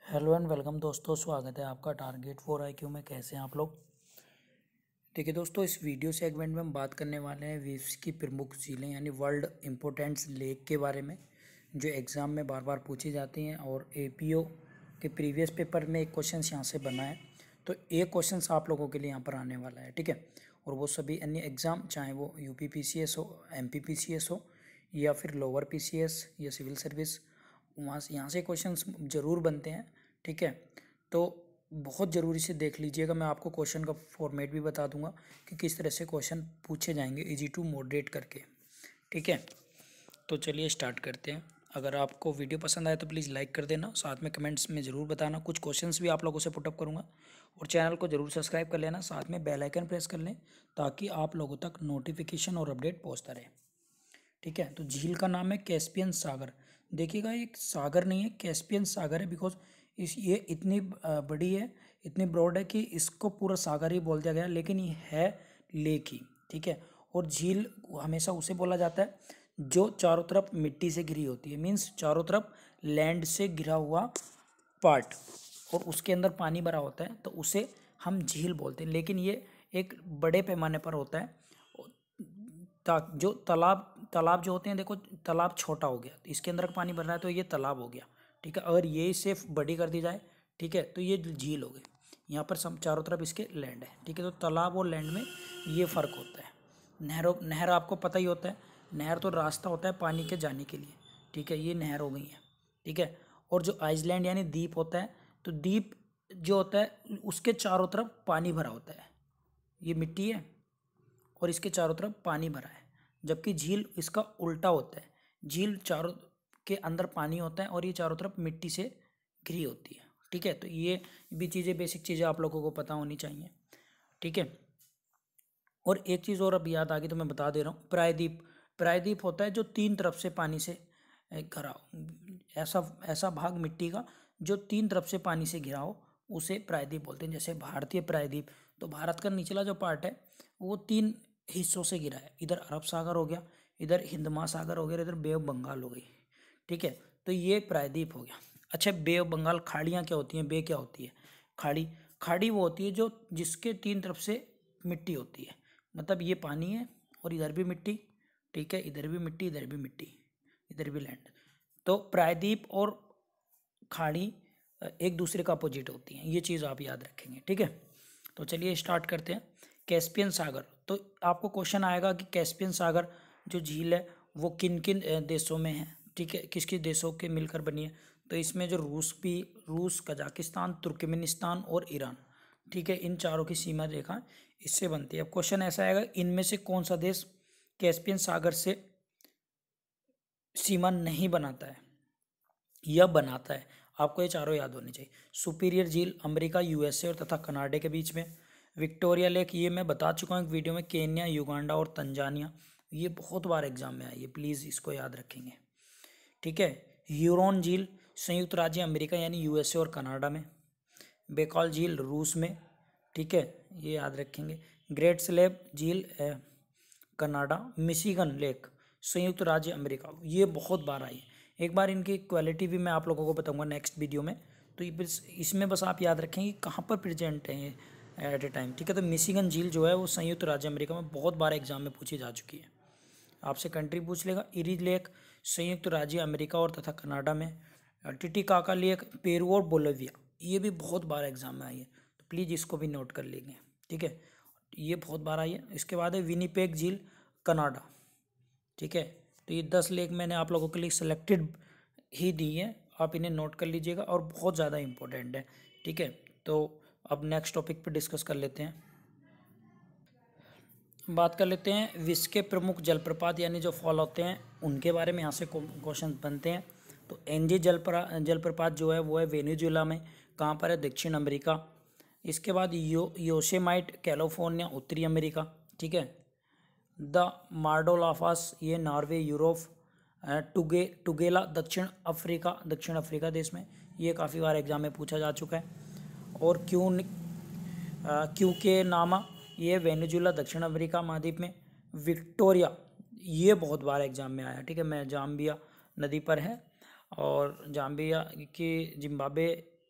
Hello and welcome दोस्तों, स्वागत है आपका टारगेट फॉर IQ में। कैसे हैं आप लोग? देखिए दोस्तों, इस वीडियो सेगमेंट में हम बात करने वाले हैं विश्व की प्रमुख झीलें यानी वर्ल्ड इम्पोर्टेंस लेक के बारे में, जो एग्ज़ाम में बार बार पूछी जाती हैं और APO के प्रीवियस पेपर में एक क्वेश्चन यहाँ से बना है। तो एक क्वेश्चन आप लोगों के लिए यहाँ पर आने वाला है, ठीक है। और वो सभी अन्य एग्ज़ाम, चाहे वो UPPCS हो, MPPCS हो, या फिर लोअर PCS या सिविल सर्विस, वहाँ से यहाँ से क्वेश्चंस ज़रूर बनते हैं, ठीक है। तो बहुत ज़रूरी से देख लीजिएगा। मैं आपको क्वेश्चन का फॉर्मेट भी बता दूंगा कि किस तरह से क्वेश्चन पूछे जाएंगे, इजी टू मॉडरेट करके, ठीक है। तो चलिए स्टार्ट करते हैं। अगर आपको वीडियो पसंद आए तो प्लीज़ लाइक कर देना, साथ में कमेंट्स में ज़रूर बताना। कुछ क्वेश्चंस भी आप लोगों से पुटअप करूँगा, और चैनल को ज़रूर सब्सक्राइब कर लेना, साथ में बेल आइकन प्रेस कर लें ताकि आप लोगों तक नोटिफिकेशन और अपडेट पहुँचता रहे, ठीक है। तो झील का नाम है कैस्पियन सागर। देखिएगा, एक सागर नहीं है, कैस्पियन सागर है, बिकॉज ये इतनी बड़ी है, इतनी ब्रॉड है कि इसको पूरा सागर ही बोल दिया गया, लेकिन ये है लेक ही, ठीक है। और झील हमेशा उसे बोला जाता है जो चारों तरफ मिट्टी से घिरी होती है, मीन्स चारों तरफ लैंड से घिरा हुआ पार्ट, और उसके अंदर पानी भरा होता है, तो उसे हम झील बोलते हैं। लेकिन ये एक बड़े पैमाने पर होता है। जो तालाब तालाब जो होते हैं, देखो तालाब छोटा हो गया, इसके अंदर पानी भर रहा है तो ये तालाब हो गया, ठीक है। अगर ये सिर्फ बड़ी कर दी जाए, ठीक है, तो ये झील हो गई। यहाँ पर सब चारों तरफ इसके लैंड है, ठीक है। तो तालाब और लैंड में ये फ़र्क होता है। नहर आपको पता ही होता है, नहर तो रास्ता होता है पानी के जाने के लिए, ठीक है। ये नहर हो गई है, ठीक है। और जो आइसलैंड यानी द्वीप होता है, तो द्वीप जो होता है उसके चारों तरफ पानी भरा होता है। ये मिट्टी है और इसके चारों तरफ पानी भरा है, जबकि झील इसका उल्टा होता है। झील चारों के अंदर पानी होता है और ये चारों तरफ मिट्टी से घिरी होती है, ठीक है। तो ये भी चीज़ें, बेसिक चीज़ें आप लोगों को पता होनी चाहिए, ठीक है। और एक चीज़ और अब याद आ गई तो मैं बता दे रहा हूँ, प्रायद्वीप। प्रायद्वीप होता है जो तीन तरफ से पानी से घिरा हो, ऐसा ऐसा भाग मिट्टी का जो तीन तरफ से पानी से घिरा हो, उसे प्रायद्वीप बोलते हैं। जैसे भारतीय प्रायद्वीप, तो भारत का निचला जो पार्ट है वो तीन हिस्सों से घिरा है। इधर अरब सागर हो गया, इधर हिंद महासागर हो गया, इधर बे ऑफ बंगाल हो गई, ठीक है। तो ये प्रायद्वीप हो गया। अच्छा, बे ऑफ बंगाल, खाड़ियाँ क्या होती हैं, बे क्या होती है, खाड़ी। खाड़ी वो होती है जो जिसके तीन तरफ से मिट्टी होती है, मतलब ये पानी है और इधर भी मिट्टी, ठीक है, इधर भी मिट्टी, इधर भी मिट्टी, इधर भी लैंड। तो प्रायद्वीप और खाड़ी एक दूसरे का अपोजिट होती हैं, ये चीज़ आप याद रखेंगे, ठीक है। तो चलिए स्टार्ट करते हैं। कैस्पियन सागर, तो आपको क्वेश्चन आएगा कि कैस्पियन सागर जो झील है वो किन किन देशों में है, ठीक है, किस किस देशों के मिलकर बनी है। तो इसमें जो रूस, कजाकिस्तान, तुर्कमेनिस्तान और ईरान, ठीक है, इन चारों की सीमा रेखा इससे बनती है। अब क्वेश्चन ऐसा आएगा, इनमें से कौन सा देश कैस्पियन सागर से सीमा नहीं बनाता है या बनाता है? आपको ये चारों याद होने चाहिए। सुपीरियर झील अमेरिका, USA और तथा कनाडा के बीच में। विक्टोरिया लेक, ये मैं बता चुका हूँ एक वीडियो में, केन्या, युगांडा और तंजानिया। ये बहुत बार एग्जाम में आई है, प्लीज़ इसको याद रखेंगे, ठीक है। ह्यूरोन झील संयुक्त राज्य अमेरिका यानी USA और कनाडा में। बेकॉल झील रूस में, ठीक है, ये याद रखेंगे। ग्रेट स्लेब झील कनाडा। मिशिगन लेक संयुक्त राज्य अमेरिका, ये बहुत बार आई है। एक बार इनकी क्वालिटी भी मैं आप लोगों को बताऊंगा नेक्स्ट वीडियो में। तो ये बस इसमें बस आप याद रखें कि कहाँ पर प्रेजेंट है ये एट ए टाइम, ठीक है। तो मिशिगन झील जो है वो संयुक्त राज्य अमेरिका में बहुत बार एग्जाम में पूछी जा चुकी है। आपसे कंट्री पूछ लेगा। इरी लेक संयुक्त राज्य अमेरिका और तथा कनाडा में। टिटिकाका लेक पेरू और बोलिविया, ये भी बहुत बार एग्जाम में आई है, तो प्लीज़ इसको भी नोट कर लेंगे, ठीक है। ये बहुत बार आई है। इसके बाद है विनीपेग झील कनाडा, ठीक है। तो ये 10 लेक मैंने आप लोगों के लिए सिलेक्टेड ही दी है, आप इन्हें नोट कर लीजिएगा और बहुत ज़्यादा इंपॉर्टेंट है, ठीक है। तो अब नेक्स्ट टॉपिक पे डिस्कस कर लेते हैं। बात कर लेते हैं विश्व के प्रमुख जलप्रपात यानी जो फॉल होते हैं उनके बारे में। यहाँ से क्वेश्चन बनते हैं। तो एनजी जलप्रपात जो है वो है वेनेजुएला में। कहाँ पर है? दक्षिण अमेरिका। इसके बाद योसेमाइट कैलिफोर्निया, उत्तरी अमेरिका, ठीक है। द मार्डोलाफास, ये नॉर्वे, यूरोप। टुगेला दक्षिण अफ्रीका देश में, ये काफ़ी बार एग्जाम में पूछा जा चुका है। और क्यों के नामा, ये वेनेजुएला दक्षिण अमेरिका महाद्वीप में। विक्टोरिया, ये बहुत बार एग्जाम में आया, ठीक है। मैं जाम्बिया नदी पर है, और जाम्बिया की जिम्बाब्वे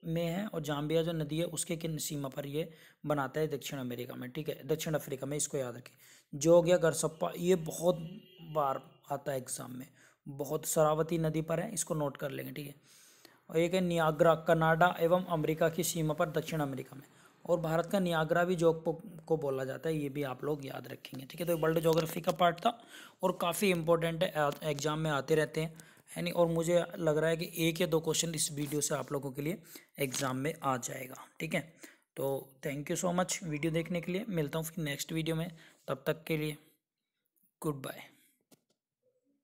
में है और जाम्बिया जो नदी है उसके किन सीमा पर ये बनाता है दक्षिण अमेरिका में, ठीक है, दक्षिण अफ्रीका में, इसको याद रखें। जो हो गया गरसप्पा, ये बहुत बार आता है एग्जाम में, बहुत शरावती नदी पर है, इसको नोट कर लेंगे, ठीक है। और एक है नियाग्रा, कनाडा एवं अमेरिका की सीमा पर दक्षिण अमेरिका में, और भारत का नियाग्रा भी जो को बोला जाता है, ये भी आप लोग याद रखेंगे, ठीक है। तो ये वर्ल्ड ज्योग्राफी का पार्ट था और काफ़ी इंपॉर्टेंट है, एग्जाम में आते रहते हैं, है नहीं। और मुझे लग रहा है कि 1 या 2 क्वेश्चन इस वीडियो से आप लोगों के लिए एग्ज़ाम में आ जाएगा, ठीक है। तो thank you so much video देखने के लिए, मिलता हूँ फिर नेक्स्ट वीडियो में, तब तक के लिए गुड बाय।